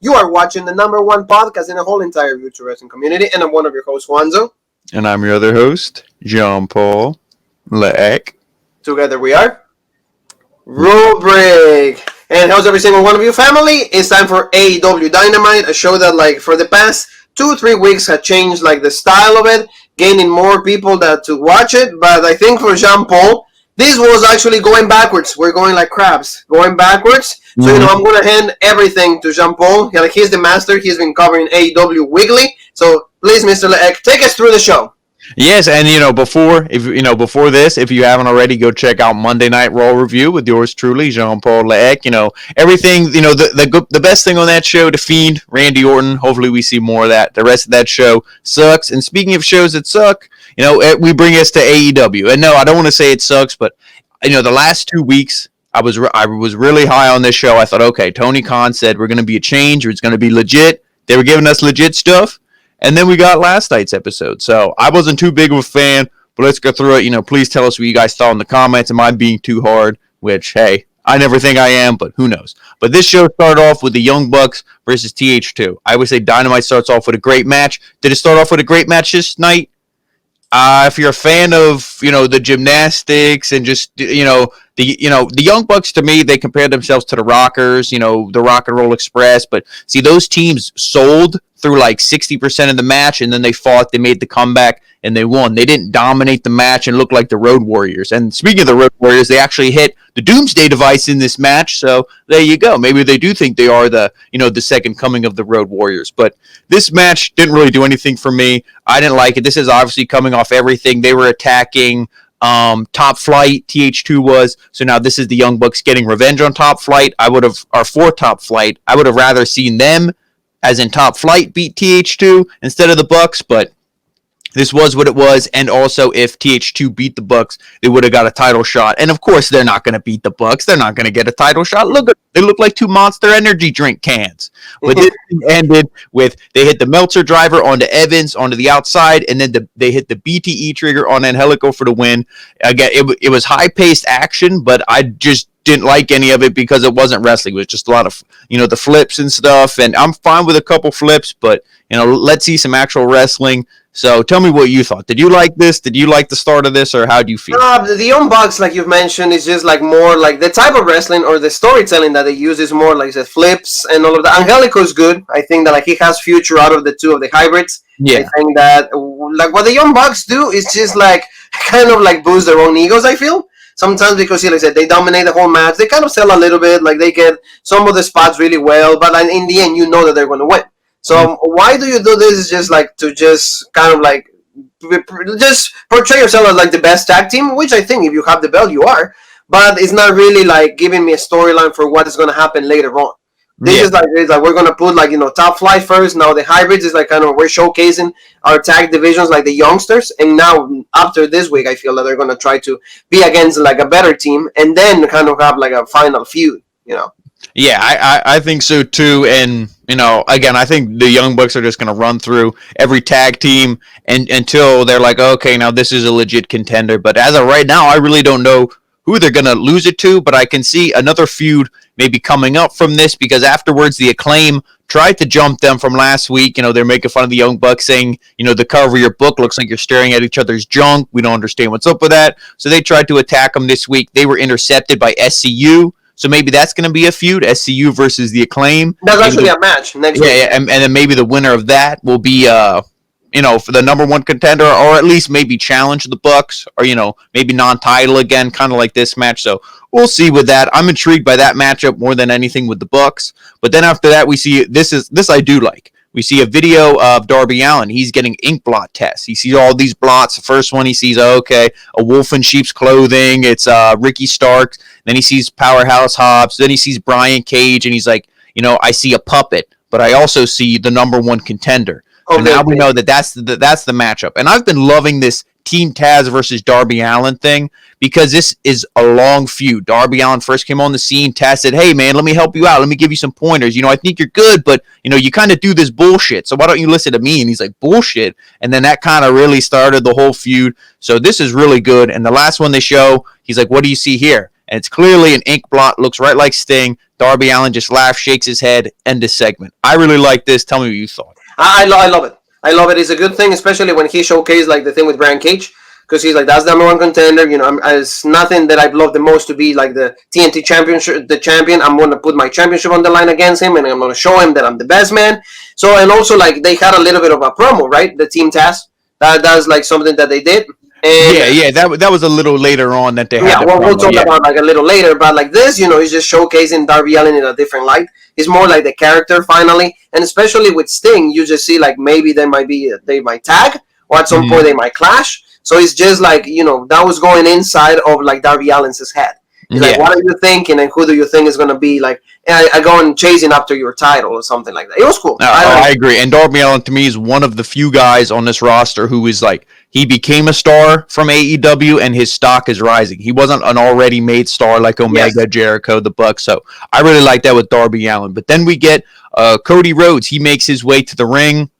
You are watching the #1 podcast in the whole entire Future Wrestling community, and I'm one of your hosts, Juanzo. And I'm your other host, Jean-Paul Leek. Together we are Rubric. And how's every single one of you, family? It's time for AEW Dynamite, a show that, like, for the past 2-3 weeks had changed, like, the style of it, gaining more people to watch it. But I think for Jean-Paul, this was actually going backwards. We're going like crabs, going backwards. So, I'm going to hand everything to Jean-Paul. He's the master. He's been covering AEW weekly. So, please, Mr. Leek, take us through the show. Yes, and before this, if you haven't already, go check out Monday Night Raw review with yours truly, Jean-Paul Leek. Everything. The best thing on that show, the Fiend, Randy Orton. Hopefully, we see more of that. The rest of that show sucks. And speaking of shows that suck, we bring us to AEW. And no, I don't want to say it sucks, but the last 2 weeks, I was really high on this show. I thought, okay, Tony Khan said we're going to be a change, or it's going to be legit. They were giving us legit stuff. And then we got last night's episode. So I wasn't too big of a fan, but let's go through it. Please tell us what you guys thought in the comments. Am I being too hard? Which, hey, I never think I am, but who knows. But this show started off with the Young Bucks versus TH2. I would say Dynamite starts off with a great match. Did it start off with a great match this night? If you're a fan of, the gymnastics and just, the Young Bucks, to me, they compared themselves to the Rockers, the Rock and Roll Express. But see, those teams sold through like 60% of the match, and then they fought, they made the comeback, and they won. They didn't dominate the match and look like the Road Warriors. And speaking of the Road Warriors, they actually hit the Doomsday Device in this match, so there you go. Maybe they do think they are the second coming of the Road Warriors. But this match didn't really do anything for me. I didn't like it. This is obviously coming off everything. They were attacking Top Flight, TH2 was. So now this is the Young Bucks getting revenge on Top Flight. For Top Flight, I would have rather seen them, as in Top Flight, beat TH2 instead of the Bucks, but this was what it was. And also, if TH2 beat the Bucks, they would have got a title shot. And of course, they're not going to beat the Bucks. They're not going to get a title shot. They look like two Monster Energy drink cans. But this ended with they hit the Meltzer driver onto Evans onto the outside, and then they hit the BTE trigger on Angelico for the win. Again, it was high paced action, but I just didn't like any of it because it wasn't wrestling. It was just a lot of the flips and stuff. And I'm fine with a couple flips, but let's see some actual wrestling. So tell me what you thought. Did you like this? Did you like the start of this, or how do you feel? The Young Bucks, like you've mentioned, is just like more like the type of wrestling or the storytelling that they use is more like the flips and all of that. Angelico is good. I think that like he has future out of the two of the hybrids. Yeah. I think that like what the Young Bucks do is just like kind of like boost their own egos, I feel. Sometimes because, like I said, they dominate the whole match. They kind of sell a little bit. Like they get some of the spots really well, but like, in the end, that they're going to win. So why do you do this? Just like to just kind of like just portray yourself as like the best tag team, which I think if you have the belt, you are. But it's not really like giving me a storyline for what is going to happen later on. This is like we're going to put like Top Flight first. Now the hybrids is like kind of we're showcasing our tag divisions like the youngsters, and now after this week, I feel that they're going to try to be against like a better team, and then kind of have like a final feud. Yeah, I think so too. And, again, I think the Young Bucks are just going to run through every tag team until they're like, okay, now this is a legit contender. But as of right now, I really don't know who they're going to lose it to. But I can see another feud maybe coming up from this, because afterwards the Acclaim tried to jump them from last week. They're making fun of the Young Bucks, saying, the cover of your book looks like you're staring at each other's junk. We don't understand what's up with that. So they tried to attack them this week. They were intercepted by SCU. So maybe that's going to be a feud, SCU versus the Acclaim. That's actually a match next week. Yeah, and then maybe the winner of that will be, for the #1 contender, or at least maybe challenge the Bucks, or, maybe non-title again, kind of like this match. So we'll see with that. I'm intrigued by that matchup more than anything with the Bucks. But then after that, we see this I do like. We see a video of Darby Allin. He's getting ink blot tests. He sees all these blots. The first one he sees, a wolf in sheep's clothing. It's Ricky Starks. Then he sees Powerhouse Hobbs. Then he sees Brian Cage, and he's like, I see a puppet, but I also see the #1 contender. So now we know that's the matchup. And I've been loving this Team Taz versus Darby Allin thing, because this is a long feud. Darby Allin first came on the scene. Taz said, hey, man, let me help you out. Let me give you some pointers. I think you're good, but, you kind of do this bullshit. So why don't you listen to me? And he's like, bullshit. And then that kind of really started the whole feud. So this is really good. And the last one they show, he's like, what do you see here? And it's clearly an ink blot. Looks right like Sting. Darby Allin just laughs, shakes his head, end the segment. I really like this. Tell me what you thought. I love it. I love it. It's a good thing, especially when he showcased like the thing with Brian Cage, because he's like, that's the number one contender. You know, it's nothing that I'd love the most to be like the TNT championship, the champion. I'm going to put my championship on the line against him, and I'm going to show him that I'm the best man. So, and also like they had a little bit of a promo, right? The team task. That's like something that they did. And that was a little later on that they had. Yeah, we'll talk about like a little later, but like this, you know, he's just showcasing Darby Allin in a different light. He's more like the character finally, and especially with Sting, you just see like maybe they might tag, or at some point they might clash. So it's just like, you know, that was going inside of like Darby Allin's head. He's like, what are you thinking, and who do you think is going to be like I go and chasing after your title or something like that. It was cool. I agree. And Darby Allin to me is one of the few guys on this roster who is like, he became a star from AEW and his stock is rising. He wasn't an already made star like Omega, Jericho, the Bucks. So I really like that with Darby Allin. But then we get Cody Rhodes. He makes his way to the ring.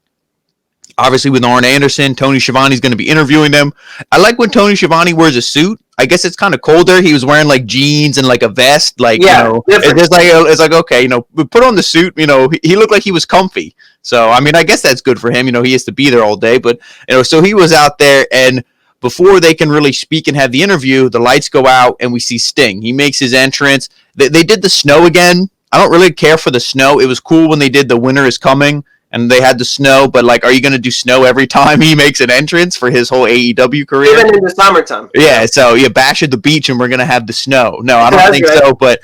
Obviously with Arn Anderson, Tony Schiavone's going to be interviewing them. I like when Tony Schiavone wears a suit. I guess it's kind of colder. He was wearing like jeans and like a vest, like, you know, it's like, okay, you know, put on the suit, you know, he looked like he was comfy. So, I mean, I guess that's good for him. You know, he has to be there all day, but, you know, so he was out there, and before they can really speak and have the interview, the lights go out and we see Sting. He makes his entrance. They did the snow again. I don't really care for the snow. It was cool when they did the Winter is Coming and they had the snow, but like, are you going to do snow every time he makes an entrance for his whole AEW career? Even in the summertime. Yeah, so you bash at the beach and we're going to have the snow. No, I don't think so, but,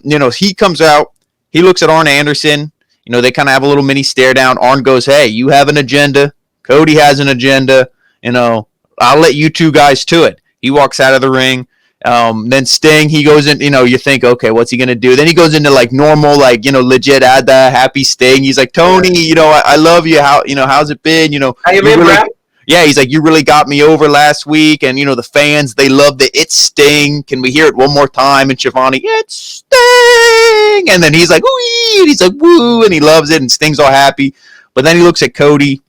you know, he comes out, he looks at Arn Anderson, you know, they kind of have a little mini stare down. Arn goes, hey, you have an agenda. Cody has an agenda. You know, I'll let you two guys to it. He walks out of the ring. Then Sting, he goes in, you know, you think, okay, what's he going to do? Then he goes into like normal, like, you know, legit Ada, happy Sting. He's like, Tony, you know, I love you. How, you know, how's it been? You know, yeah, he's like, you really got me over last week. And, you know, the fans, they loved it. It's Sting. Can we hear it one more time? And Schiavone, it's Sting. And then he's like, wee, and he's like, woo, and he loves it. And Sting's all happy. But then he looks at Cody.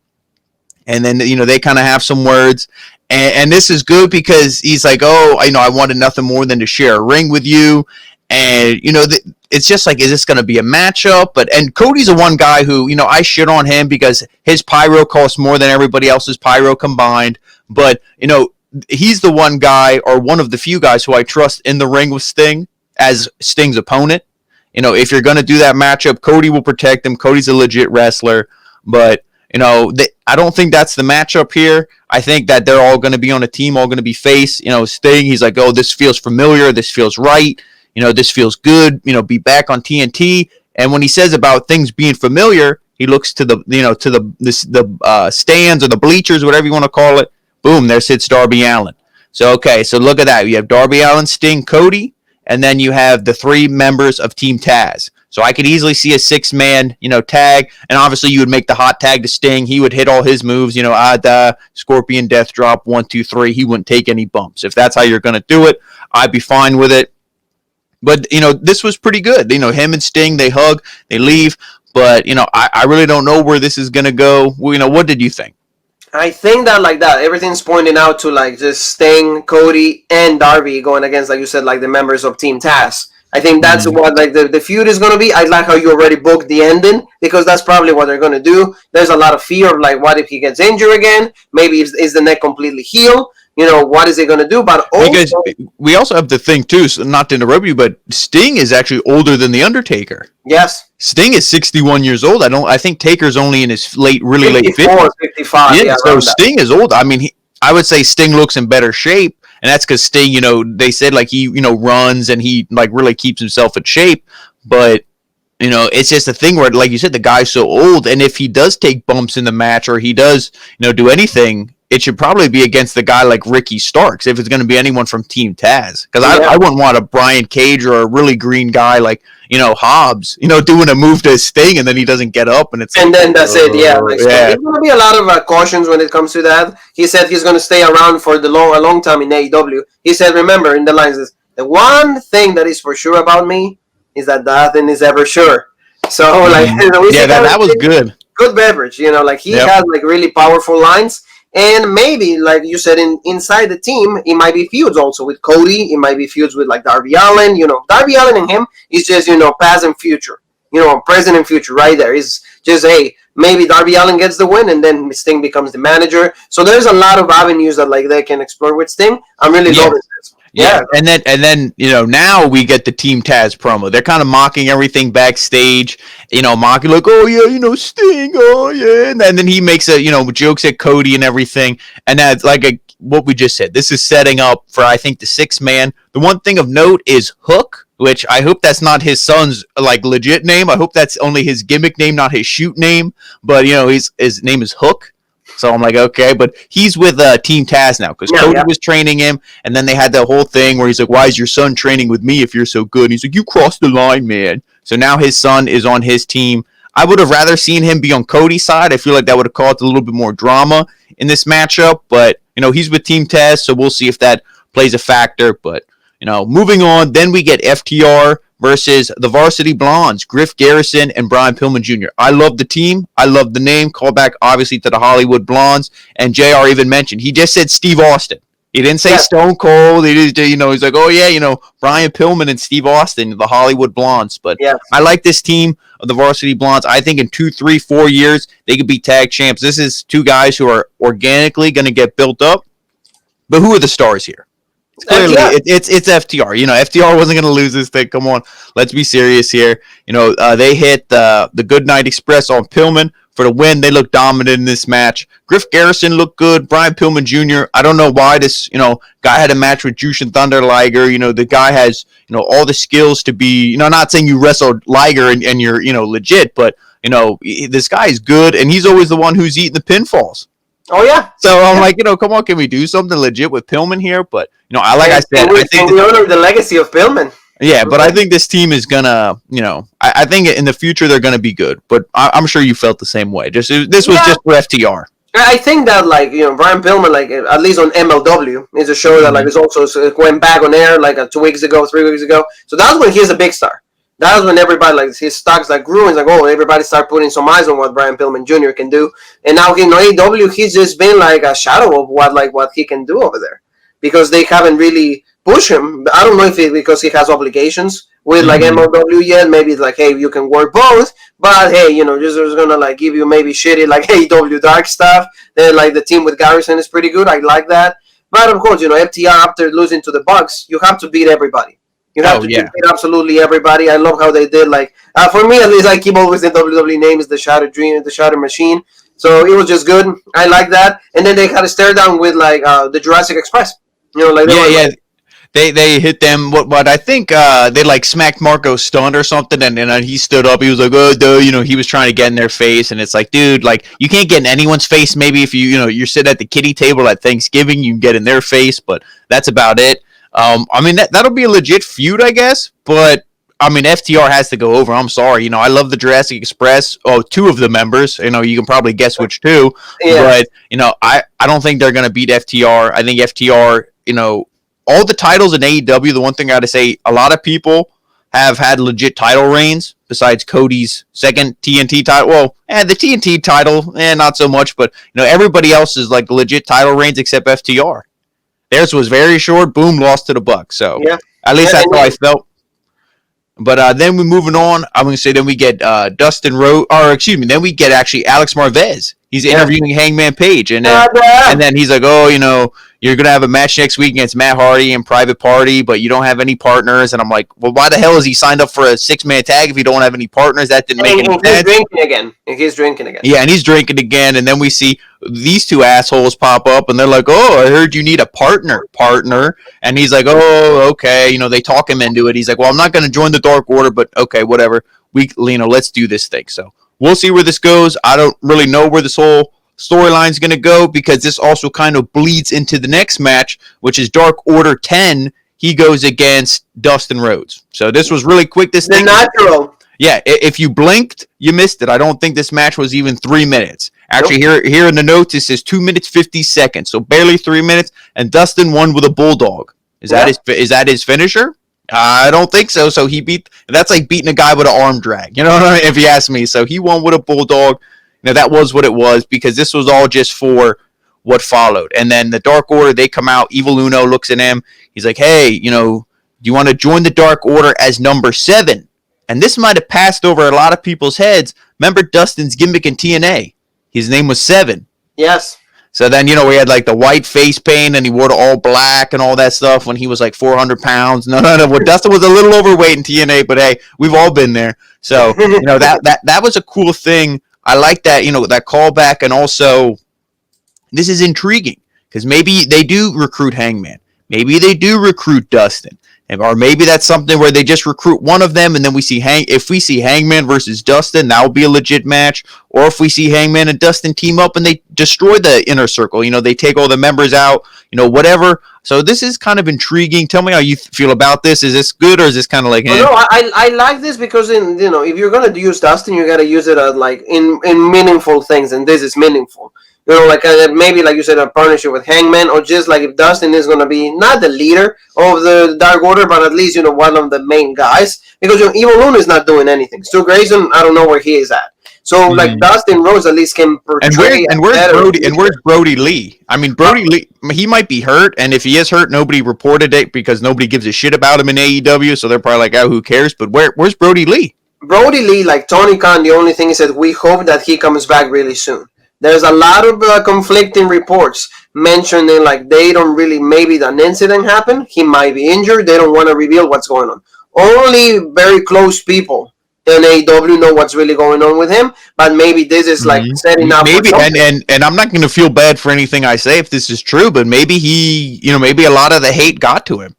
And then, you know, they kind of have some words. And this is good because he's like, oh, you know, I wanted nothing more than to share a ring with you. And, you know, it's just like, is this going to be a matchup? And Cody's the one guy who, you know, I shit on him because his pyro costs more than everybody else's pyro combined. But, you know, he's the one guy, or one of the few guys, who I trust in the ring with Sting as Sting's opponent. You know, if you're going to do that matchup, Cody will protect him. Cody's a legit wrestler. But, you know, I don't think that's the matchup here. I think that they're all going to be on a team, all going to be face. You know, Sting, he's like, oh, this feels familiar. This feels right. You know, this feels good. You know, be back on TNT. And when he says about things being familiar, he looks to the, you know, to the stands or the bleachers, whatever you want to call it. Boom, there sits Darby Allin. So, okay, so look at that. You have Darby Allin, Sting, Cody, and then you have the three members of Team Taz. So I could easily see a 6-man, you know, tag, and obviously you would make the hot tag to Sting. He would hit all his moves, you know, Ada, Scorpion, Death Drop, 1, 2, 3. He wouldn't take any bumps. If that's how you're going to do it, I'd be fine with it. But, you know, this was pretty good. You know, him and Sting, they hug, they leave. But, you know, I really don't know where this is going to go. Well, you know, what did you think? I think that like that, everything's pointing out to like just Sting, Cody, and Darby going against, like you said, like the members of Team Taz. I think that's what like the feud is going to be. I like how you already booked the ending, because that's probably what they're going to do. There's a lot of fear of like, what if he gets injured again? Maybe is the neck completely healed? You know, what is he going to do? But also, because we also have the thing too, so not to interrupt you, but Sting is actually older than the Undertaker. Yes, Sting is 61 years old. I think Taker's only in his late 50s, 55. Yeah, so Sting is old. I mean, I would say Sting looks in better shape. And that's because Sting, you know, they said like he, you know, runs and he like really keeps himself in shape. But, you know, it's just a thing where, like you said, the guy's so old. And if he does take bumps in the match, or he does, you know, do anything, it should probably be against the guy like Ricky Starks, if it's going to be anyone from Team Taz. Because I wouldn't want a Brian Cage or a really green guy like, you know, Hobbs, you know, doing a move to Sting and then he doesn't get up and it's and then that's it. Yeah, like, so there's going to be a lot of cautions when it comes to that. He said he's going to stay around for a long time in AEW. He said, remember, in the lines, the one thing that is for sure about me is that nothing is ever sure. So like, you know, that was good. Good beverage, you know, like he has like really powerful lines. And maybe, like you said, inside the team, it might be feuds also with Cody. It might be feuds with like Darby Allin. Darby Allin and him is just past and future. Present and future right there. Is just, hey, maybe Darby Allin gets the win and then Sting becomes the manager. So there's a lot of avenues that like they can explore with Sting. I'm really loving this. Yeah, and then now we get the Team Taz promo. They're kind of mocking everything backstage, mocking like, oh yeah, Sting, oh yeah, and then he makes jokes at Cody and everything, and that's like what we just said. This is setting up for, I think, the 6-man. The one thing of note is Hook, which I hope that's not his son's like legit name. I hope that's only his gimmick name, not his shoot name. But his name is Hook. So I'm like, okay, but he's with Team Taz now because Cody was training him, and then they had that whole thing where he's like, why is your son training with me if you're so good? And he's like, you crossed the line, man. So now his son is on his team. I would have rather seen him be on Cody's side. I feel like that would have caused a little bit more drama in this matchup, but, he's with Team Taz, so we'll see if that plays a factor. But, moving on, then we get FTR versus the Varsity Blondes, Griff Garrison and Brian Pillman Jr. I love the team. I love the name. Call back, obviously, to the Hollywood Blondes. And JR even mentioned, he just said Steve Austin. He didn't say Stone Cold. He just, he's like, oh, yeah, Brian Pillman and Steve Austin, the Hollywood Blondes. But I like this team of the Varsity Blondes. I think in 2, 3, 4 years, they could be tag champs. This is two guys who are organically going to get built up. But who are the stars here? Clearly, it's FTR. FTR wasn't going to lose this thing. Come on, let's be serious here. They hit the Goodnight Express on Pillman for the win. They looked dominant in this match. Griff Garrison looked good. Brian Pillman Jr. I don't know why this guy had a match with Jushin Thunder Liger. The guy has all the skills to be. Not saying you wrestled Liger and you're legit, but this guy is good, and he's always the one who's eating the pinfalls. Oh yeah. So I'm like, come on, can we do something legit with Pillman here? But I think we honor the legacy of Pillman. Yeah, but I think this team is gonna, I think in the future they're gonna be good. But I'm sure you felt the same way. This was just for FTR. I think that Brian Pillman, at least on MLW, is a show that is also went back on air 2 weeks ago, 3 weeks ago. So that's when he's a big star. That was when everybody, his stocks grew, and everybody started putting some eyes on what Brian Pillman Jr. can do. And now in AEW, he's just been a shadow of what he can do over there, because they haven't really pushed him. I don't know if it's because he has obligations with MLW yet. Maybe it's hey, you can work both, but hey, just gonna give you maybe shitty AEW dark stuff. Then the team with Garrison is pretty good. I like that. But of course, FTR after losing to the Bucks, you have to beat everybody. You have to beat absolutely everybody. I love how they did. For me, at least, I keep always the WWE name is the Shatter Dream, the Shatter Machine. So it was just good. I like that. And then they had a stare down with the Jurassic Express. They hit them. What I think they smacked Marco stunned or something, and he stood up. He was like, oh, duh, he was trying to get in their face, and it's like, dude, you can't get in anyone's face. Maybe if you're sitting at the kiddie table at Thanksgiving, you can get in their face, but that's about it. That'll be a legit feud, I guess, but FTR has to go over. I'm sorry, I love the Jurassic Express. Oh, 2 of the members, you can probably guess which 2, but I don't think they're gonna beat FTR. I think FTR, all the titles in AEW. The one thing I gotta say, a lot of people have had legit title reigns besides Cody's second TNT title. Well, the TNT title, not so much, but everybody else is legit title reigns except FTR. Theirs was very short. Boom, lost to the Bucks. So at least that's how I felt. But then we're moving on. I'm going to say then we get Dustin Rhodes, then we get actually Alex Marvez. He's interviewing Hangman Page, and then he's like, oh, you're going to have a match next week against Matt Hardy in Private Party, but you don't have any partners. And I'm like, well, why the hell is he signed up for a 6-man tag if you don't have any partners? That didn't make any sense. He's drinking again. Yeah, and he's drinking again. And then we see these 2 assholes pop up, and they're like, oh, I heard you need a partner. And he's like, oh, okay. They talk him into it. He's like, well, I'm not going to join the Dark Order, but okay, whatever. Let's do this thing. So we'll see where this goes. I don't really know where this whole storyline's going to go, because this also kind of bleeds into the next match, which is Dark Order 10. He goes against Dustin Rhodes. So this was really quick. This thing, natural. Yeah, if you blinked, you missed it. I don't think this match was even 3 minutes. Actually, here in the notes, it says 2 minutes, 50 seconds. So barely 3 minutes, and Dustin won with a bulldog. Is that his finisher? I don't think so. So that's like beating a guy with an arm drag. You know what I mean? If you ask me. So he won with a bulldog. Now, that was what it was, because this was all just for what followed. And then the Dark Order, they come out. Evil Uno looks at him. He's like, hey, do you want to join the Dark Order as number 7? And this might have passed over a lot of people's heads. Remember Dustin's gimmick in TNA? His name was 7. Yes. So then, we had like the white face paint and he wore the all black and all that stuff when he was like 400 pounds. No. Well, Dustin was a little overweight in TNA, but hey, we've all been there. So, that was a cool thing. I like that, that callback. And also, this is intriguing because maybe they do recruit Hangman. Maybe they do recruit Dustin. Or maybe that's something where they just recruit one of them, and then if we see Hangman versus Dustin, that will be a legit match. Or if we see Hangman and Dustin team up and they destroy the Inner Circle, they take all the members out, whatever. So this is kind of intriguing. Tell me how you feel about this. Is this good, or is this kind of like? No, I like this because if you're gonna use Dustin, you gotta use it like in meaningful things, and this is meaningful. Maybe like you said, a partnership with Hangman, or just like if Dustin is going to be not the leader of the Dark Order, but at least, one of the main guys. Because, Evil Uno is not doing anything. Stu Grayson, I don't know where he is at. So, like, Dustin Rhodes at least can portray... And where's Brody Lee? I mean, Brody Lee, he might be hurt, and if he is hurt, nobody reported it because nobody gives a shit about him in AEW, so they're probably like, oh, who cares? But where's Brody Lee? Brody Lee, like Tony Khan, the only thing is that we hope that he comes back really soon. There's a lot of conflicting reports mentioning like they don't really, maybe an incident happened. He might be injured. They don't want to reveal what's going on. Only very close people in AEW know what's really going on with him. But maybe this is like setting up. Maybe, and I'm not going to feel bad for anything I say if this is true, but maybe maybe a lot of the hate got to him.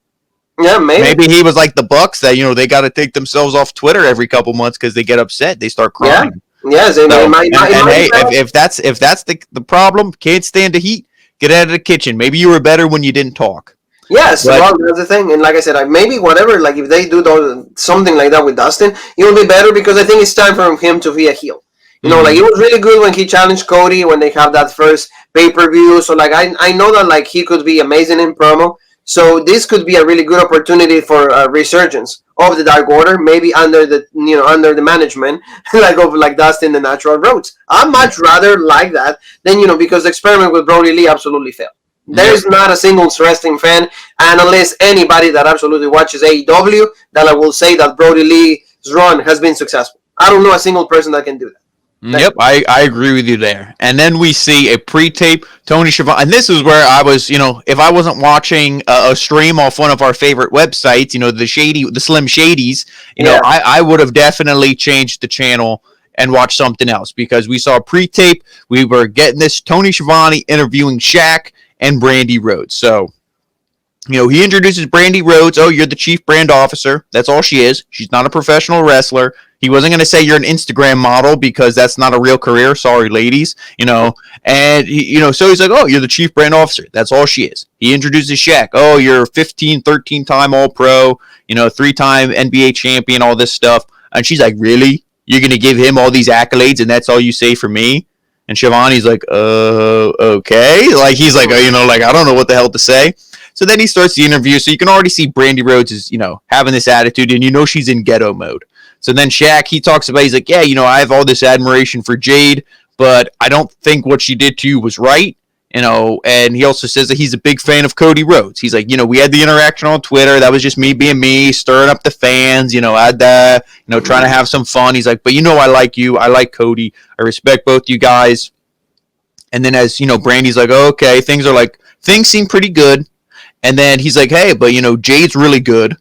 Yeah, maybe. Maybe he was like the Bucks that, they got to take themselves off Twitter every couple months because they get upset. They start crying. Yeah. Yes, if that's the problem, can't stand the heat, get out of the kitchen. Maybe you were better when you didn't talk. Yes, well, that's the thing. And like I said, maybe whatever, like if they do something like that with Dustin, it will be better because I think it's time for him to be a heel. Like it was really good when he challenged Cody when they have that first pay-per-view. So like I know that like he could be amazing in promo. So this could be a really good opportunity for a resurgence of the Dark Order, maybe under the management like Dustin and Natural Rhodes. I'd much rather like that than because the experiment with Brody Lee absolutely failed. There's not a single wrestling fan, and unless anybody that absolutely watches AEW, that I will say that Brody Lee's run has been successful. I don't know a single person that can do that. Yep, I agree with you there. And then we see a pre-tape Tony Schiavone, and this is where I was, if I wasn't watching a stream off one of our favorite websites, the Slim Shadies, I would have definitely changed the channel and watched something else because we saw a pre-tape. We were getting this Tony Schiavone interviewing Shaq and Brandy Rhodes. So, he introduces Brandy Rhodes. Oh, you're the chief brand officer. That's all she is. She's not a professional wrestler. He wasn't going to say you're an Instagram model because that's not a real career. Sorry, ladies. And so he's like, oh, you're the chief brand officer. That's all she is. He introduces Shaq. Oh, you're 13-time All-Pro, 3-time NBA champion, all this stuff. And she's like, really? You're going to give him all these accolades and that's all you say for me? And Schiavone's like, okay. Like, he's like, I don't know what the hell to say. So then he starts the interview. So you can already see Brandy Rhodes is, having this attitude and she's in ghetto mode. So then Shaq, he talks about, he's like, yeah, I have all this admiration for Jade, but I don't think what she did to you was right. And he also says that he's a big fan of Cody Rhodes. He's like, we had the interaction on Twitter. That was just me being me, stirring up the fans, trying to have some fun. He's like, but I like you. I like Cody. I respect both you guys. And then as, Brandy's like, oh, okay, things seem pretty good. And then he's like, hey, but, Jade's really good.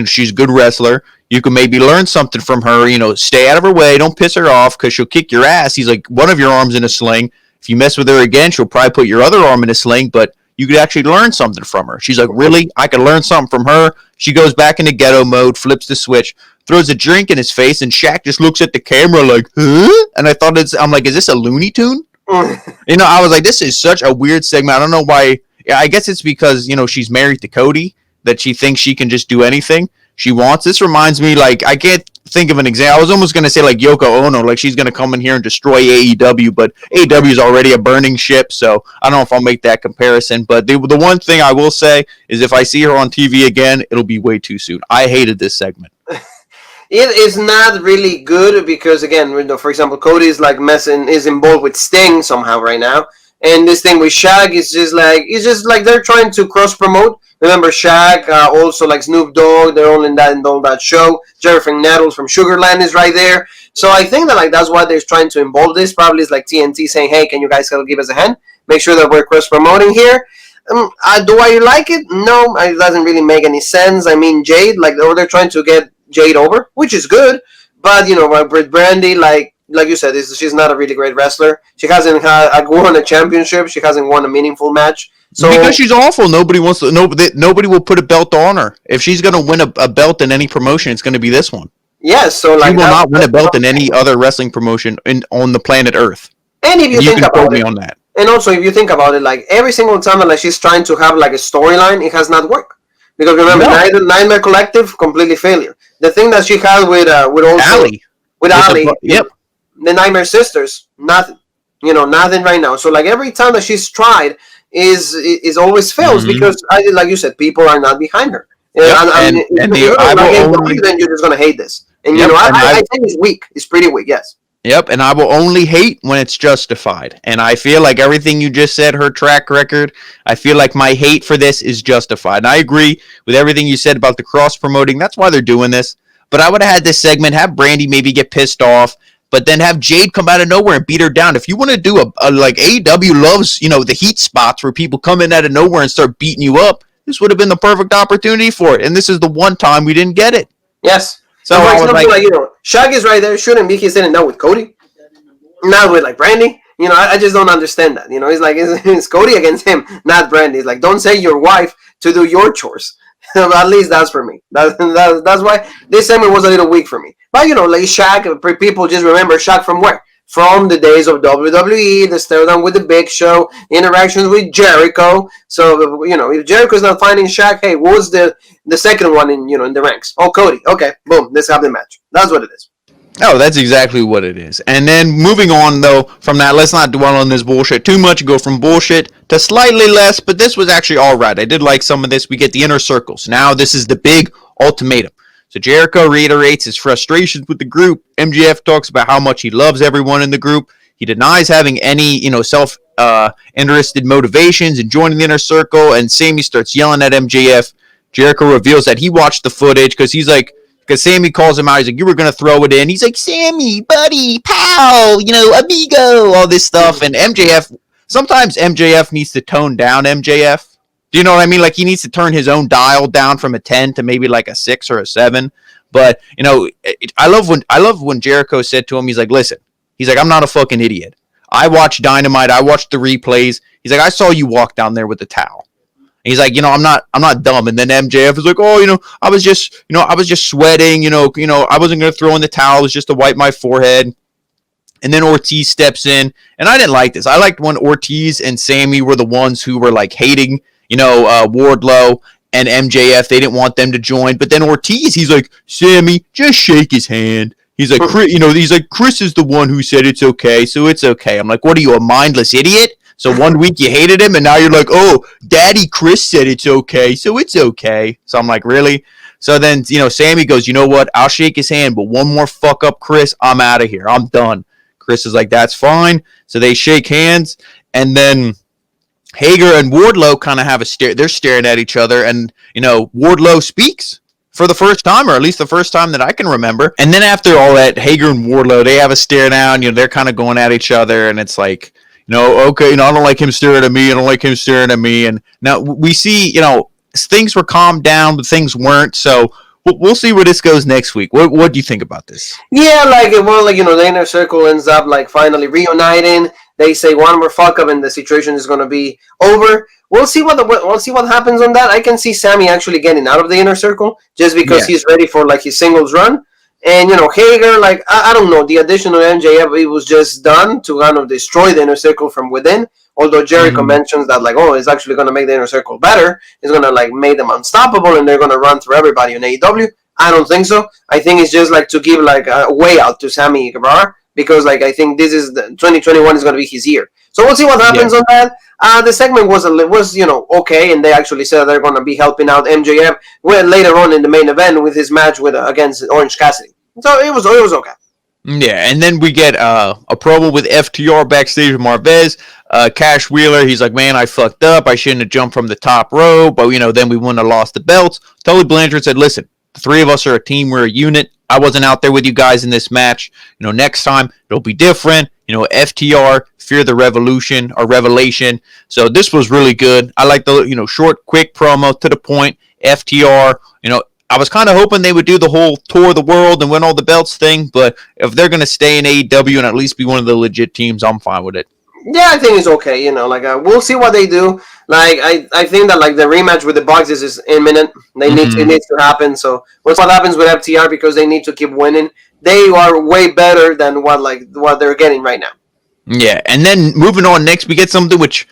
She's a good wrestler. You can maybe learn something from her. Stay out of her way. Don't piss her off because she'll kick your ass. He's like, one of your arms in a sling. If you mess with her again, she'll probably put your other arm in a sling, but you could actually learn something from her. She's like, really? I could learn something from her? She goes back into ghetto mode, flips the switch, throws a drink in his face, and Shaq just looks at the camera like, huh? And I'm like, is this a Looney Tune? I was like, this is such a weird segment. I don't know why. I guess it's because, she's married to Cody, that she thinks she can just do anything she wants. This reminds me, like, I can't think of an example. I was almost going to say, like, Yoko Ono, like, she's going to come in here and destroy AEW, but AEW is already a burning ship, so I don't know if I'll make that comparison. But the one thing I will say is if I see her on TV again, it'll be way too soon. I hated this segment. It is not really good because, again, for example, Cody is, like, is involved with Sting somehow right now. And this thing with Shaq is just like they're trying to cross promote. Remember Shaq, also like Snoop Dogg, they're all in that show. Jerry Nettles from Sugarland is right there. So I think that like that's why they're trying to involve this. Probably is like TNT saying, hey, can you guys give us a hand? Make sure that we're cross promoting here. Do I like it? No, it doesn't really make any sense. I mean, Jade, like they're trying to get Jade over, which is good. But with Brandy, like you said, she's not a really great wrestler. She hasn't won a championship. She hasn't won a meaningful match. So because she's awful, nobody wants to. Nobody will put a belt on her. If she's going to win a belt in any promotion, it's going to be this one. Yes, so like she will not win a belt in any other wrestling promotion on the planet Earth. And if you think about it, on that. And also if you think about it, like every single time that like she's trying to have like a storyline, it has not worked. Because remember, Nightmare Collective, completely failure. The thing that she had with Ali, yep, the Nightmare Sisters, nothing. Nothing right now. So like every time that she's tried is always fails because like you said, people are not behind her. Then you're just gonna hate this. And I think it's weak. It's pretty weak. Yes. Yep, and I will only hate when it's justified. And I feel like everything you just said, her track record, I feel like my hate for this is justified. And I agree with everything you said about the cross-promoting. That's why they're doing this. But I would have had this segment, have Brandy maybe get pissed off, but then have Jade come out of nowhere and beat her down. If you want to do a like AEW loves, the heat spots where people come in out of nowhere and start beating you up, this would have been the perfect opportunity for it. And this is the one time we didn't get it. Yes. So I was like, Shaq is right there. Shouldn't be. He's sitting down with Cody, not with like Brandy. I just don't understand that. It's like it's Cody against him, not Brandy. It's like don't say your wife to do your chores. At least that's for me. That's why this segment was a little weak for me. But like Shaq, people just remember Shaq from where? From the days of WWE, the stare down with the Big Show, interactions with Jericho. So if Jericho's not finding Shaq, hey, what was the second one in in the ranks? Oh, Cody. Okay, boom, let's have the match. That's what it is. Oh, that's exactly what it is. And then moving on, though, from that, let's not dwell on this bullshit too much. Go from bullshit to slightly less, but this was actually all right. I did like some of this. We get the inner circles. Now this is the big ultimatum. So Jericho reiterates his frustrations with the group. MJF talks about how much he loves everyone in the group. He denies having any, self-interested motivations in joining the inner circle. And Sammy starts yelling at MJF. Jericho reveals that he watched the footage because Sammy calls him out. He's like, you were going to throw it in. He's like, Sammy, buddy, pal, amigo, all this stuff. And sometimes MJF needs to tone down MJF. Do you know what I mean? Like he needs to turn his own dial down from a 10 to maybe like a 6 or a 7. But, I love when Jericho said to him, he's like, listen, he's like, I'm not a fucking idiot. I watched Dynamite. I watched the replays. He's like, I saw you walk down there with the towel. And he's like, I'm not dumb. And then MJF is like, oh, I was just sweating, I wasn't going to throw in the towel. It was just to wipe my forehead. And then Ortiz steps in. And I didn't like this. I liked when Ortiz and Sammy were the ones who were like hating, Wardlow and MJF. They didn't want them to join. But then Ortiz, he's like, Sammy, just shake his hand. He's like, Chris is the one who said it's okay, so it's okay. I'm like, what are you, a mindless idiot? So one week you hated him, and now you're like, oh, Daddy Chris said it's okay, so it's okay. So I'm like, really? So then, Sammy goes, you know what? I'll shake his hand, but one more fuck up, Chris, I'm out of here. I'm done. Chris is like, that's fine. So they shake hands, and then Hager and Wardlow kind of have a stare. They're staring at each other, and, Wardlow speaks for the first time, or at least the first time that I can remember. And then after all that, Hager and Wardlow, they have a stare down. They're kind of going at each other, and it's like, okay, I don't like him staring at me. I don't like him staring at me. And now we see, things were calmed down, but things weren't. So we'll see where this goes next week. What do you think about this? Yeah, the inner circle ends up finally reuniting. They say one more fuck up and the situation is going to be over. We'll see what happens on that. I can see Sammy actually getting out of the inner circle just because he's ready for his singles run. And Hager, I don't know, the addition of MJF, it was just done to kind of destroy the inner circle from within. Although Jericho mentions that it's actually going to make the inner circle better. It's going to make them unstoppable and they're going to run through everybody in AEW. I don't think so. I think it's just to give a way out to Sammy Guevara. Because I think this is 2021 is going to be his year, so we'll see what happens on that. The segment was okay, and they actually said they're going to be helping out MJF later on in the main event with his match against Orange Cassidy. So it was okay. Yeah, and then we get a promo with FTR backstage with Marvez. Cash Wheeler, he's like, man, I fucked up. I shouldn't have jumped from the top row, but, then we wouldn't have lost the belts. Tully Blanchard said, listen, the three of us are a team. We're a unit. I wasn't out there with you guys in this match. Next time it'll be different. FTR, Fear the Revolution or Revelation. So this was really good. I like the, short, quick promo to the point. FTR, I was kind of hoping they would do the whole tour of the world and win all the belts thing, but if they're going to stay in AEW and at least be one of the legit teams, I'm fine with it. Yeah, I think it's okay. We'll see what they do. I think that the rematch with the Bucks is imminent. It needs to happen. So what's what happens with FTR because they need to keep winning. They are way better than what they're getting right now. Yeah, and then moving on next, we get something which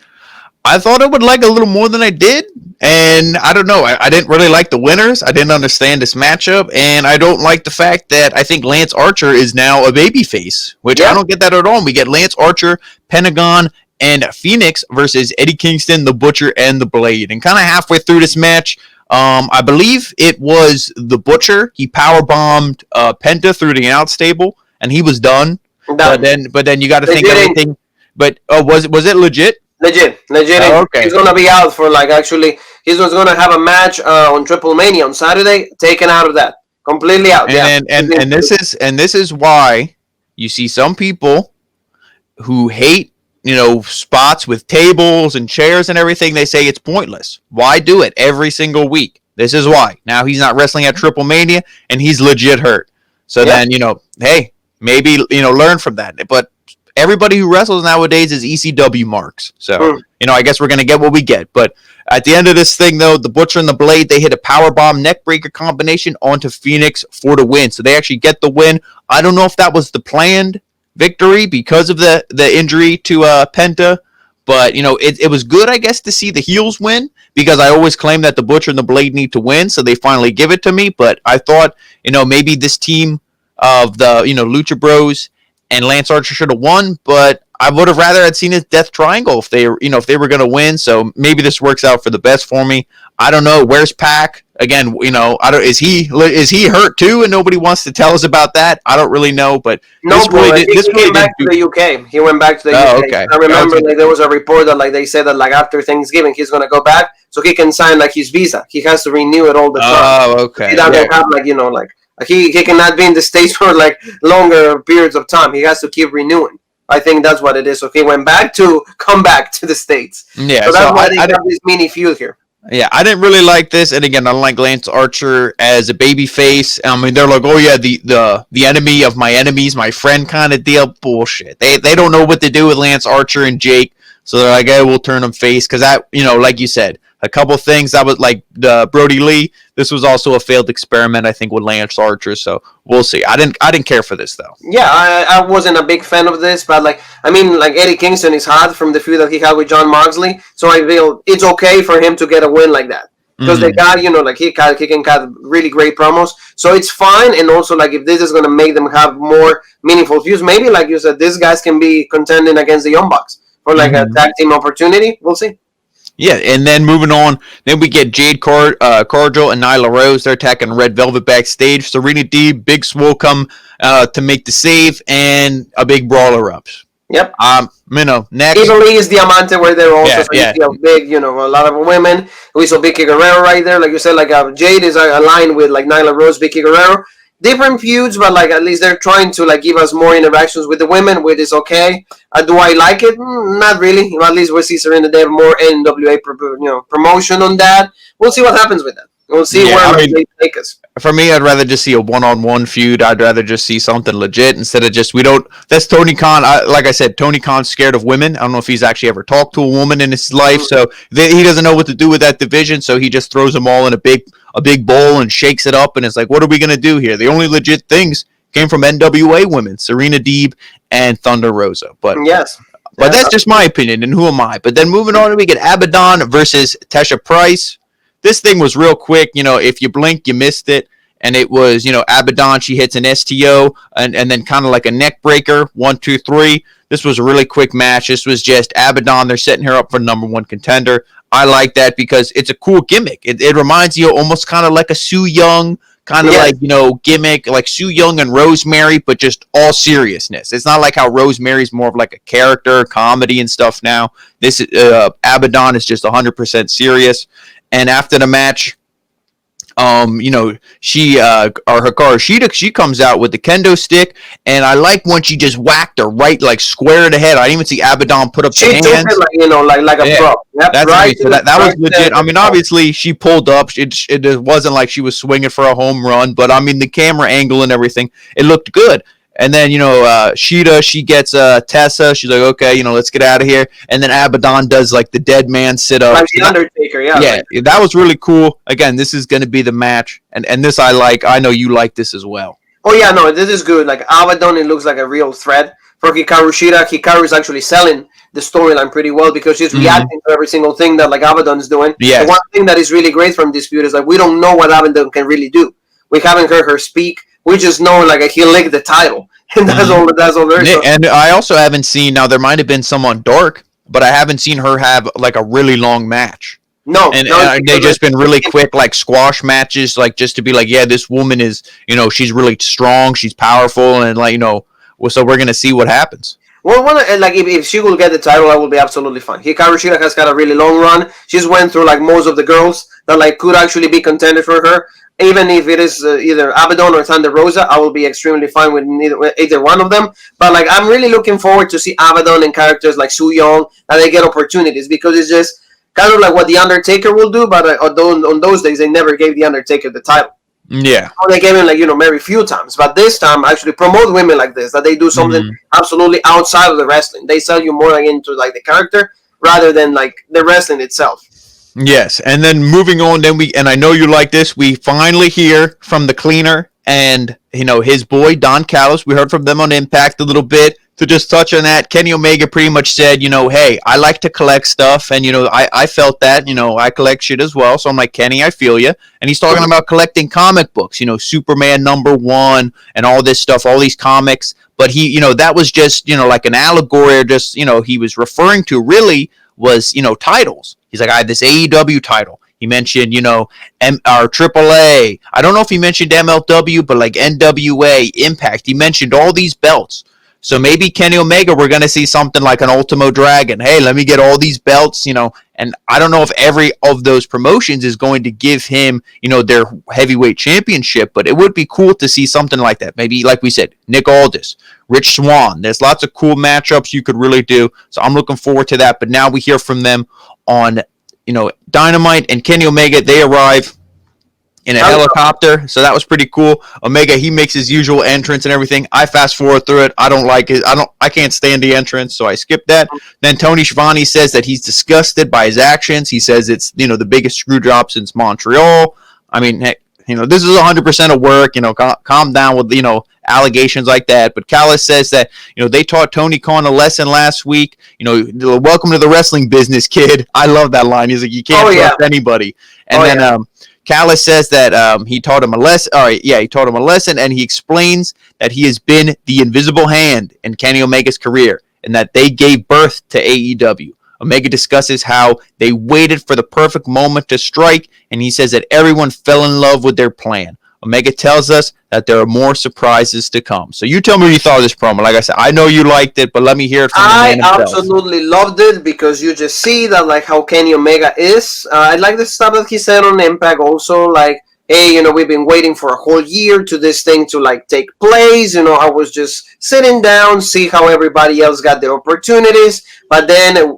I thought I would like a little more than I did, and I don't know. I didn't really like the winners. I didn't understand this matchup, and I don't like the fact that I think Lance Archer is now a babyface, which I don't get that at all. We get Lance Archer, Pentagon, and Phoenix versus Eddie Kingston, the Butcher, and the Blade. And kind of halfway through this match, I believe it was the Butcher. He powerbombed Penta through the announce table, and he was done. But then you got to think everything. But was it legit? Legit. Oh, okay. He's gonna be out for he's gonna have a match on Triple Mania on Saturday. Taken out of that, completely out. And this is why you see some people who hate spots with tables and chairs and everything. They say it's pointless. Why do it every single week? This is why. Now he's not wrestling at Triple Mania and he's legit hurt. So then hey, maybe learn from that. But everybody who wrestles nowadays is ECW marks. So, I guess we're going to get what we get. But at the end of this thing, though, the Butcher and the Blade, they hit a powerbomb neckbreaker combination onto Phoenix for the win. So they actually get the win. I don't know if that was the planned victory because of the injury to Penta. But, it was good, I guess, to see the heels win because I always claim that the Butcher and the Blade need to win. So they finally give it to me. But I thought, maybe this team of the, Lucha Bros and Lance Archer should have won, but I would have rather had seen his Death Triangle if they were going to win. So maybe this works out for the best for me. I don't know. Where's Pac? Again, is he hurt too, and nobody wants to tell us about that? I don't really know, but he went back to the UK. He went back to the UK. Okay. I remember there was a report that they said that after Thanksgiving he's going to go back so he can sign his visa. He has to renew it all the time. Oh, okay. He doesn't have he cannot be in the States for longer periods of time. He has to keep renewing. I think that's what it is. So he went back to come back to the States. Yeah, so that's why they have this mini feud here. Yeah, I didn't really like this, and again, I don't like Lance Archer as a baby face. I mean, they're like, oh yeah, the enemy of my enemies, my friend kind of deal. Bullshit. They don't know what to do with Lance Archer and Jake, so they're like, hey, we'll turn him face because that like you said. A couple things that was like Brody Lee. This was also a failed experiment, I think, with Lance Archer. So we'll see. I didn't care for this though. Yeah, I wasn't a big fan of this, but Eddie Kingston is hot from the feud that he had with Jon Moxley. So I feel it's okay for him to get a win like that because they got he can cut really great promos. So it's fine, and also if this is gonna make them have more meaningful feuds, maybe like you said, these guys can be contending against the Young Bucks for a tag team opportunity. We'll see. Yeah, and then moving on, then we get Jade Cargill and Nyla Rose. They're attacking Red Velvet backstage. Serena Deeb, Big Swole come to make the save, and a big brawl erupts. Yep. Next. Italy is Diamante where they're also big, a lot of women. We saw Vicky Guerrero right there. Like you said, Jade is aligned with Nyla Rose, Vicky Guerrero. Different feuds, but at least they're trying to give us more interactions with the women, which is okay. Do I like it? Not really. At least we'll see Serena Deeb more NWA promotion on that. We'll see what happens with that. We'll see where they take us. For me, I'd rather just see a one-on-one feud. I'd rather just see something legit instead of just that's Tony Khan. Like I said, Tony Khan's scared of women. I don't know if he's actually ever talked to a woman in his life, so he doesn't know what to do with that division. So he just throws them all in a big bowl and shakes it up, and it's like, what are we gonna do here? The only legit things came from NWA women, Serena Deeb and Thunder Rosa. But yes. But that's just my opinion, and who am I? But then moving on, we get Abaddon versus Tasha Price. This thing was real quick. If you blink, you missed it. And it was, Abaddon, she hits an STO and then kind of like a neck breaker. 1, 2, 3. This was a really quick match. This was just Abaddon. They're setting her up for number one contender. I like that because it's a cool gimmick. It reminds you almost kind of like a Sue Young kind of like, gimmick, like Su Yung and Rosemary, but just all seriousness. It's not like how Rosemary's more of like a character, comedy and stuff now. This Abaddon is just 100% serious. And after the match, she Hikaru Shida, she comes out with the kendo stick, and I like when she just whacked her right, like square in the head. I didn't even see Abaddon put up the hands. She took it like a prop. Yep, that's right. So that was legit. I mean, obviously she pulled up. It wasn't like she was swinging for a home run, but I mean the camera angle and everything, it looked good. And then, Shida, she gets Tessa. She's like, okay, let's get out of here. And then Abaddon does, like, the dead man sit-up. Like the Undertaker, yeah. Yeah, that was really cool. Again, this is going to be the match. And this I like. I know you like this as well. Oh, yeah, no, this is good. Like, Abaddon, it looks like a real threat. For Hikaru Shida, Hikaru is actually selling the storyline pretty well because she's reacting to every single thing that, like, Abaddon is doing. Yes. The one thing that is really great from this feud is, like, we don't know what Abaddon can really do. We haven't heard her speak. We just know, like, he licked the title. And that's all there is. And I also haven't seen, now there might have been some on Dark, but I haven't seen her have, like, a really long match. No. And they've just been really quick, like, squash matches, like, just to be like, yeah, this woman is, she's really strong, she's powerful, and, like, so we're going to see what happens. Well, like, if she will get the title, that will be absolutely fine. Hikaru Shida has got a really long run. She's went through, like, most of the girls that, like, could actually be contended for her. Even if it is either Abaddon or Thunder Rosa, I will be extremely fine with either one of them. But, like, I'm really looking forward to see Abaddon and characters like Su Yung, that they get opportunities, because it's just kind of like what The Undertaker will do, but on those days, they never gave The Undertaker the title. Yeah. Or they gave him, like, very few times. But this time, actually promote women like this, that they do something absolutely outside of the wrestling. They sell you more, like, into, like, the character rather than, like, the wrestling itself. Yes, and then moving on, and I know you like this, we finally hear from the cleaner and, his boy, Don Callis. We heard from them on Impact a little bit. To just touch on that, Kenny Omega pretty much said, hey, I like to collect stuff, and, I felt that, I collect shit as well, so I'm like, Kenny, I feel you. And he's talking about collecting comic books, Superman #1 and all this stuff, all these comics, but he, that was just, like an allegory, or just, he was referring to really was, titles. He's like, I have this AEW title. He mentioned, our AAA. I don't know if he mentioned MLW, but like NWA, Impact. He mentioned all these belts. So maybe Kenny Omega, we're going to see something like an Ultimo Dragon. Hey, let me get all these belts, and I don't know if every of those promotions is going to give him, their heavyweight championship, but it would be cool to see something like that. Maybe, like we said, Nick Aldis, Rich Swann. There's lots of cool matchups you could really do. So I'm looking forward to that. But now we hear from them on, Dynamite, and Kenny Omega. They arrive in a helicopter, so that was pretty cool. Omega, he makes his usual entrance and everything. I fast forward through it. I don't like it. I can't stand the entrance, so I skipped that. Then Tony Schiavone says that he's disgusted by his actions. He says it's, the biggest screw job since Montreal. I mean, heck, this is 100% of work. Calm down with, allegations like that. But Callis says that, they taught Tony Khan a lesson last week. Welcome to the wrestling business, kid. I love that line. He's like, you can't trust anybody. And Callis says that he taught him a lesson. All right, yeah, he taught him a lesson, and he explains that he has been the invisible hand in Kenny Omega's career, and that they gave birth to AEW. Omega discusses how they waited for the perfect moment to strike, and he says that everyone fell in love with their plan. Omega tells us that there are more surprises to come. So you tell me what you thought of this promo. Like I said, I know you liked it, but let me hear it from the man himself. I absolutely loved it, because you just see that, like, how Kenny Omega is. I like the stuff that he said on Impact also, like, hey, we've been waiting for a whole year to this thing to, like, take place. I was just sitting down, see how everybody else got their opportunities. But then,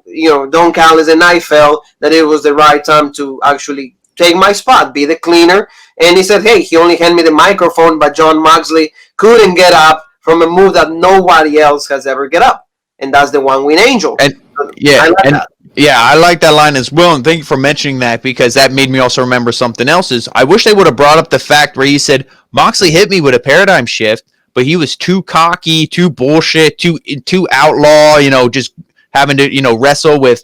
Don Callis and I felt that it was the right time to actually take my spot, be the cleaner. And he said, hey, he only handed me the microphone, but Jon Moxley couldn't get up from a move that nobody else has ever get up. And that's the One Wing Angel. And I like that line as well. And thank you for mentioning that, because that made me also remember something else. I wish they would have brought up the fact where he said, Moxley hit me with a paradigm shift, but he was too cocky, too bullshit, too outlaw, just having to, wrestle with,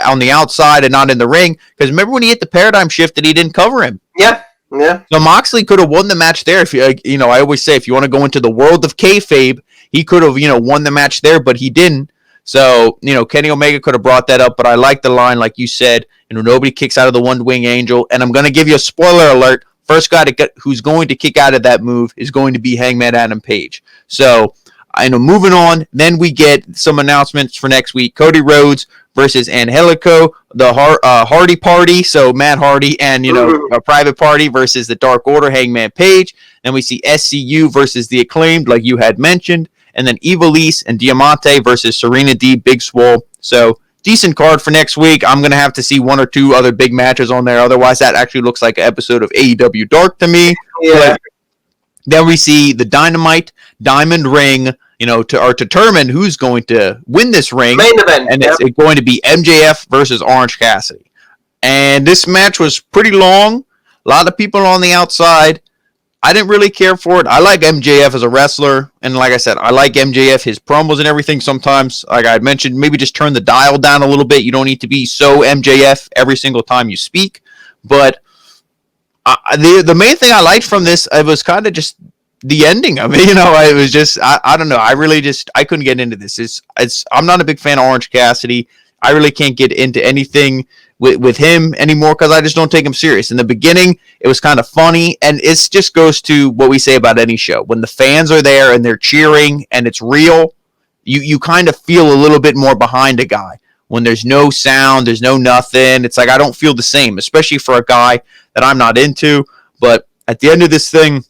on the outside and not in the ring. Because remember when he hit the paradigm shift that he didn't cover him? Yeah. Yeah. So Moxley could have won the match there. If I always say, if you want to go into the world of kayfabe, he could have, won the match there, but he didn't. So, Kenny Omega could have brought that up, but I like the line, like you said, nobody kicks out of the One Wing Angel. And I'm going to give you a spoiler alert first guy who's going to kick out of that move is going to be Hangman Adam Page. So, I know, moving on, then we get some announcements for next week. Cody Rhodes versus Angelico, the Hardy Party, so Matt Hardy and, a Private Party versus the Dark Order, Hangman Page. Then we see SCU versus the Acclaimed, like you had mentioned. And then Ivelisse and Diamante versus Serena D, Big Swole. So, decent card for next week. I'm going to have to see one or two other big matches on there. Otherwise, that actually looks like an episode of AEW Dark to me. Yeah. But then we see the Dynamite Diamond Ring, to determine who's going to win this ring. Main event. And it's going to be MJF versus Orange Cassidy. And this match was pretty long. A lot of people on the outside. I didn't really care for it. I like MJF as a wrestler. And like I said, I like MJF, his promos and everything sometimes. Like I mentioned, maybe just turn the dial down a little bit. You don't need to be so MJF every single time you speak. But the main thing I liked from this, it was kind of just the ending of it. It was just, I don't know. I couldn't get into this. I'm not a big fan of Orange Cassidy. I really can't get into anything with him anymore because I just don't take him serious. In the beginning, it was kind of funny, and it just goes to what we say about any show. When the fans are there and they're cheering and it's real, you kind of feel a little bit more behind a guy. When there's no sound, there's no nothing, it's like I don't feel the same, especially for a guy that I'm not into. But at the end of this thing,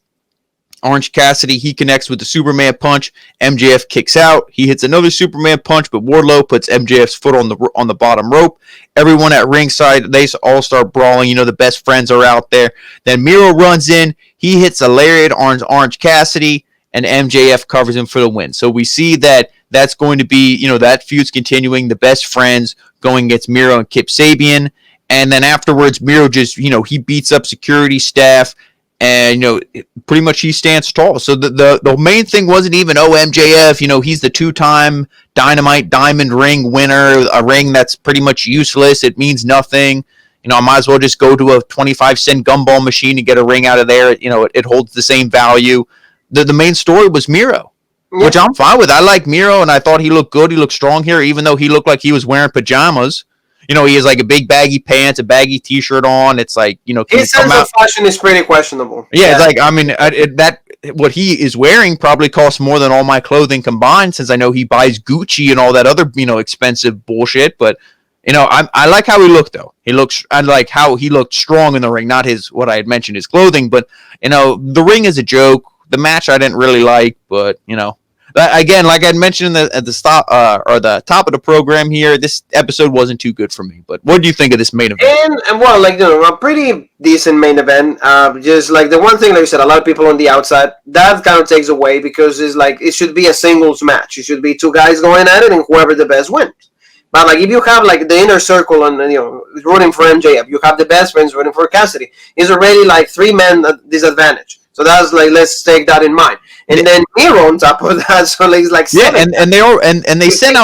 Orange Cassidy, he connects with the Superman punch. MJF kicks out. He hits another Superman punch, but Wardlow puts MJF's foot on the bottom rope. Everyone at ringside, they all start brawling. The best friends are out there. Then Miro runs in. He hits a lariat on Orange Cassidy, and MJF covers him for the win. So we see that's going to be, that feud's continuing. The best friends going against Miro and Kip Sabian. And then afterwards, Miro just, he beats up security staff. And, pretty much he stands tall. So the main thing wasn't even, MJF, he's the 2-time Dynamite Diamond Ring winner, a ring that's pretty much useless. It means nothing. I might as well just go to a 25-cent gumball machine and get a ring out of there. It holds the same value. The main story was Miro, which I'm fine with. I like Miro, and I thought he looked good. He looked strong here, even though he looked like he was wearing pajamas. He has like a big baggy pants, a baggy T-shirt on. It's like, his sense of fashion is pretty questionable. Yeah, it's like, what he is wearing probably costs more than all my clothing combined, since I know he buys Gucci and all that other, expensive bullshit. But, I like how he looked, though. I like how he looked strong in the ring, not what I had mentioned, his clothing. But, the ring is a joke. The match I didn't really like, but, again, like I mentioned at the top of the program here, this episode wasn't too good for me. But what do you think of this main event? And well, a pretty decent main event. Just like the one thing, like you said, a lot of people on the outside, that kind of takes away because it's like it should be a singles match. It should be two guys going at it, and whoever the best wins. But like if you have like the inner circle and rooting for MJF, you have the best friends rooting for Cassidy. It's already like 3-man disadvantage. So that's like, let's take that in mind. And then Miro on top of that, so he's like 7. And they sent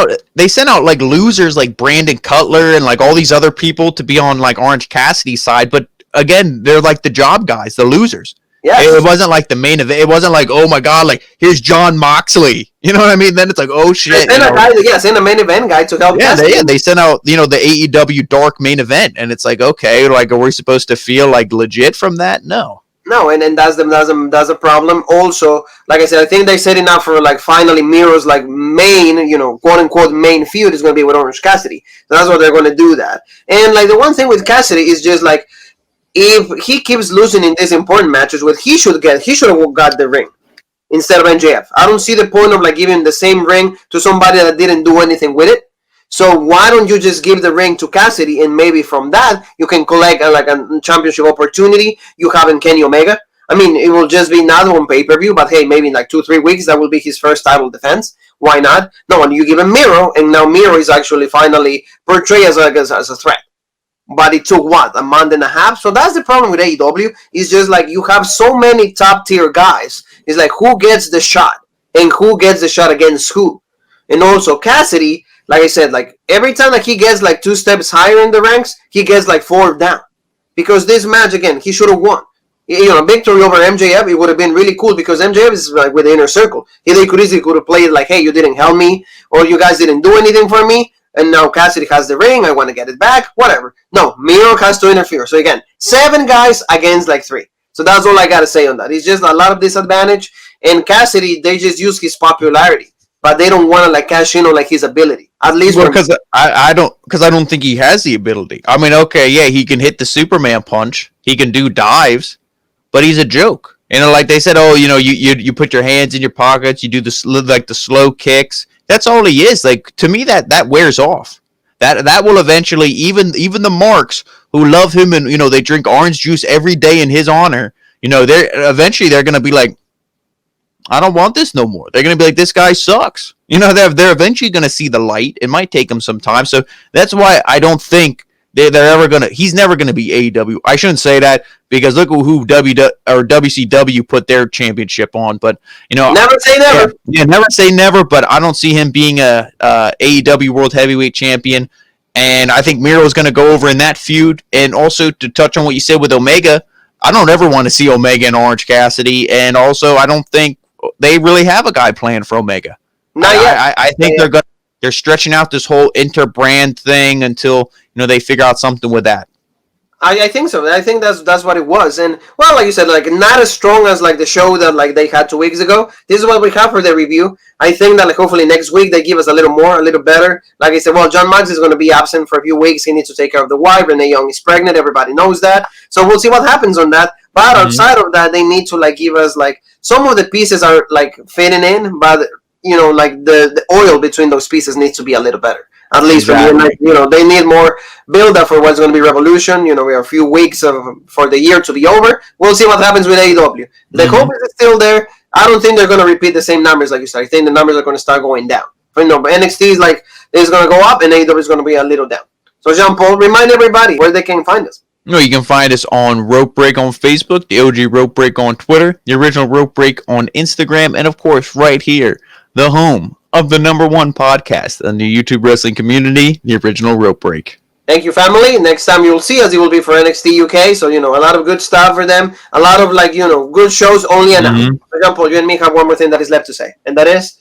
out like losers like Brandon Cutler and like all these other people to be on like Orange Cassidy's side, but again, they're like the job guys, the losers. Yeah, it wasn't like the main event. It wasn't like, oh my god, like here's John Moxley. You know what I mean? Then it's like, oh shit. Send a main event guy to help. They sent out the AEW Dark main event, and it's like, okay, like are we supposed to feel like legit from that? No, and that's the problem. Also, like I said, I think they set it up for like finally Miro's like main, quote unquote main feud is going to be with Orange Cassidy. So that's what they're going to do that. And like the one thing with Cassidy is just like, if he keeps losing in these important matches, he should have got the ring instead of MJF. I don't see the point of like giving the same ring to somebody that didn't do anything with it. So why don't you just give the ring to Cassidy, and maybe from that you can collect a championship opportunity you have in Kenny Omega. I mean, it will just be not one pay-per-view, but hey, maybe in like 2-3 weeks that will be his first title defense. Why not? No, and you give him Miro, and now Miro is actually finally portrayed as a threat. But it took a month and a half? So that's the problem with AEW. It's just like you have so many top-tier guys. It's like who gets the shot, and who gets the shot against who. And also Cassidy, like I said, like every time that he gets like 2 steps higher in the ranks, he gets like 4 down. Because this match, again, he should have won. Victory over MJF, it would have been really cool because MJF is like with the inner circle. He could have played like, hey, you didn't help me, or you guys didn't do anything for me, and now Cassidy has the ring, I want to get it back, whatever. No, Miro has to interfere. So again, 7 guys against like 3. So that's all I gotta say on that. It's just a lot of disadvantage. And Cassidy, they just use his popularity, but they don't want to like cash in on like his ability. At least because I don't think he has the ability. I mean, okay, yeah, he can hit the Superman punch, he can do dives, but he's a joke. You know, like they said, oh, you know, you put your hands in your pockets, you do the slow kicks. That's all he is. Like, to me, that wears off. That will eventually, even the marks who love him and, you know, they drink orange juice every day in his honor, you know, they're going to be like, I don't want this no more. They're going to be like, this guy sucks. You know, they're eventually going to see the light. It might take them some time. So that's why I don't think they're ever going to, he's never going to be AEW. I shouldn't say that, because look who WCW put their championship on. But, you know, never say never. Yeah, never say never, but I don't see him being a AEW World Heavyweight Champion. And I think Miro's going to go over in that feud. And also, to touch on what you said with Omega, I don't ever want to see Omega and Orange Cassidy. And also, I don't think they really have a guy planned for Omega. Not yet. I think they're stretching out this whole inter-brand thing until, you know, they figure out something with that. I think so. I think that's what it was. And, well, like you said, like, not as strong as like the show that like they had 2 weeks ago. This is what we have for the review. I think that like hopefully next week they give us a little more, a little better. Like I said, well, John Mox is going to be absent for a few weeks. He needs to take care of the wife. Renee Young is pregnant. Everybody knows that. So we'll see what happens on that. But outside of that, they need to like give us like some of the pieces are like fitting in, but, you know, like the oil between those pieces needs to be a little better. At least for me, like, you know, they need more build-up for what's going to be Revolution. You know, we have a few weeks for the year to be over. We'll see what happens with AEW. The hope is still there. I don't think they're going to repeat the same numbers like you said. I think the numbers are going to start going down. But, you know, but NXT is like is going to go up, and AEW is going to be a little down. So, Jean-Paul, remind everybody where they can find us. No, you can find us on Rope Break on Facebook, the OG Rope Break on Twitter, the original Rope Break on Instagram, and of course, right here, the home of the #1 podcast in the YouTube wrestling community, the original Rope Break. Thank you, family. Next time you'll see us, it will be for NXT UK. So, you know, a lot of good stuff for them. A lot of, like, you know, good shows only announced. For example, you and me have one more thing that is left to say, and that is...